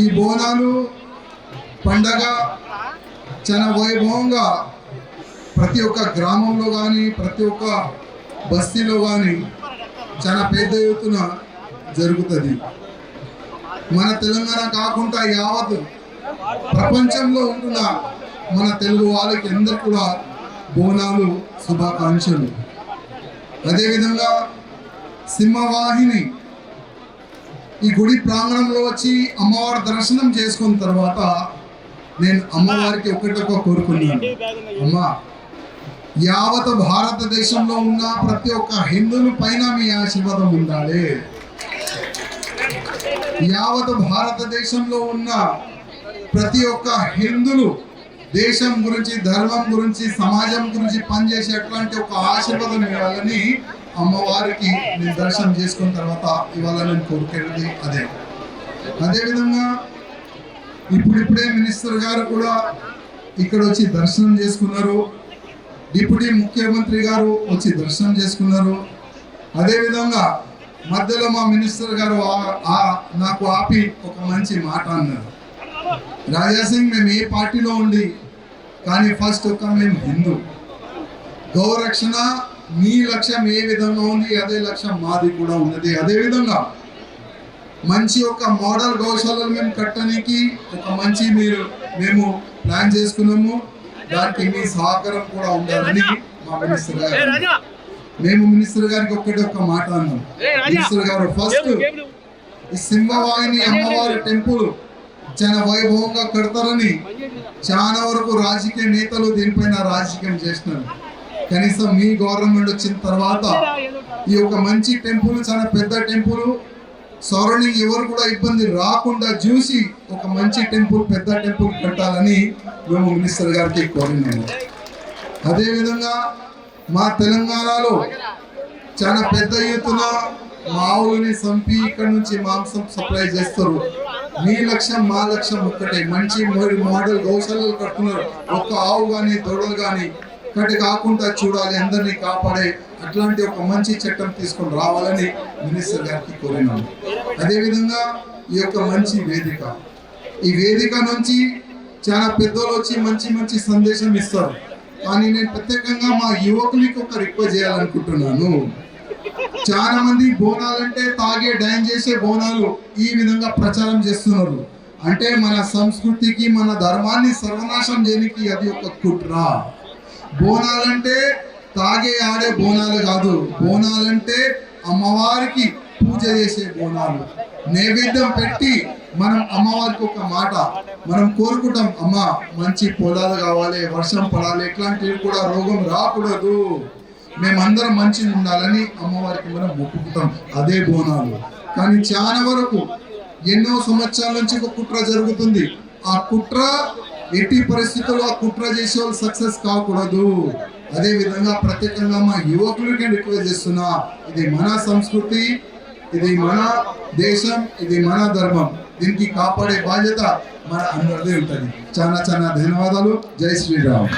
ఈ బోనాలు పండగ చాలా వైభవంగా ప్రతి ఒక్క గ్రామంలో కానీ ప్రతి ఒక్క బస్తీలో కానీ చాలా పెద్ద ఎత్తున జరుగుతుంది. మన తెలంగాణ కాకుండా యావత్ ప్రపంచంలో ఉంటున్న మన తెలుగు వాళ్ళకి అందరు కూడా బోనాలు శుభాకాంక్షలు. అదేవిధంగా సింహవాహిని ఈ గుడి ప్రాంగణంలో వచ్చి అమ్మవారి దర్శనం చేసుకున్న తర్వాత నేను అమ్మవారికి ఒకటొక కోరుకున్నాను, అమ్మా యావత్ భారతదేశంలో ఉన్న ప్రతి ఒక్క హిందువుల పైన మీ ఆశీర్వాదం ఉండాలి. యావత్ భారతదేశంలో ఉన్న ప్రతి ఒక్క హిందువులు దేశం గురించి ధర్మం గురించి సమాజం గురించి పనిచేసే అట్లాంటి ఒక ఆశీర్వాదం ఇవ్వాలని అమ్మవారికి నేను దర్శనం చేసుకున్న తర్వాత ఇవాళ నేను కోరుకునేది అదే. అదేవిధంగా ఇప్పుడిప్పుడే మినిస్టర్ గారు కూడా ఇక్కడ వచ్చి దర్శనం చేసుకున్నారు, డిప్యూటీ ముఖ్యమంత్రి గారు వచ్చి దర్శనం చేసుకున్నారు. అదేవిధంగా మధ్యలో మా మినిస్టర్ గారు నాకు ఆపి ఒక మంచి మాట అన్నారు, రాజాసింగ్ మేము ఏ పార్టీలో ఉండి కానీ ఫస్ట్ ఒక మేము హిందూ, గౌరక్షణ మీ లక్ష్యం ఏ విధంగా ఉంది అదే లక్ష్యం మాది కూడా ఉన్నది. అదేవిధంగా మంచి ఒక మోడల్ గౌశాలను మేము కట్టడానికి ఒక మంచి మేము ప్లాన్ చేసుకున్నాము, దానికి మీ సహకారం కూడా ఉండాలని మా మినిస్టర్ గారు మేము మినిస్టర్ గారికి ఒక మాట అన్నాం. మినిస్టర్ గారు ఫస్ట్ ఈ సింహవాహిని అమ్మవారి టెంపుల్ చాలా వైభవంగా కడతారని చాలా వరకు రాజకీయ నేతలు దీనిపైన రాజకీయం చేస్తున్నారు. కనీసం మీ గవర్నమెంట్ వచ్చిన తర్వాత ఈ యొక్క మంచి టెంపుల్ చాలా పెద్ద టెంపుల్ సరౌండింగ్ ఎవరు కూడా ఇబ్బంది రాకుండా చూసి ఒక మంచి టెంపుల్ పెద్ద టెంపుల్ కట్టాలని మేము మినిస్టర్ గారికి కోరినాము. అదేవిధంగా మా తెలంగాణలో చాలా పెద్ద ఎత్తున మావులని చంపి ఇక్కడ నుంచి మాంసం సప్లై చేస్తారు. మీ లక్ష్యం మా లక్ష్యం ఒక్కటే, మంచి మోడల్ గౌశాలలు కడుతున్నారు. ఒక్క ఆవు కానీ దొడలు కానీ కట్టి కాకుండా చూడాలి, అందరినీ కాపాడే అట్లాంటి ఒక మంచి చట్టం తీసుకొని రావాలని మినిస్టర్ గారికి కోరినాము. అదేవిధంగా ఈ యొక్క మంచి వేదిక, ఈ వేదిక నుంచి చాలా పెద్దలు వచ్చి మంచి మంచి సందేశం ఇస్తారు. కానీ నేను ప్రత్యేకంగా మా యువకులకి ఒక రిక్వెస్ట్ చేయాలనుకుంటున్నాను. చాలా మంది బోనాలంటే తాగే డ్యాన్స్ చేసే బోనాలు ఈ విధంగా ప్రచారం చేస్తున్నారు. అంటే మన సంస్కృతికి మన ధర్మాన్ని సర్వనాశనం చేయడానికి అది ఒక కుట్ర. బోనాలంటే తాగే ఆడే బోనాలు కాదు, బోనాలంటే అమ్మవారికి పూజ చేసే బోనాలు. నైవేద్యం పెట్టి మనం అమ్మవారికి ఒక మాట మనం కోరుకుంటాం, అమ్మ మంచి పొలాలు కావాలి, వర్షం పడాలి, ఇట్లాంటివి కూడా రోగం రాకూడదు, మేమందరం మంచిగా ఉండాలని అమ్మవారికి మనం మొక్కుకుంటాం, అదే బోనాలు. కానీ చాలా వరకు ఎన్నో సంవత్సరాల నుంచి ఒక కుట్ర జరుగుతుంది. ఆ కుట్ర ఎట్టి పరిస్థితుల్లో ఆ కుట్ర చేసే వాళ్ళు సక్సెస్ కాకూడదు. అదే విధంగా ప్రత్యేకంగా మా యువకులకి రిక్వెస్ట్ చేస్తున్నా, ఇది మన సంస్కృతి, ఇది మన దేశం, ఇది మన ధర్మం, దీనికి కాపాడే బాధ్యత మన అందరిదే ఉంటుంది. చాలా చాలా ధన్యవాదాలు. జై శ్రీరామ్.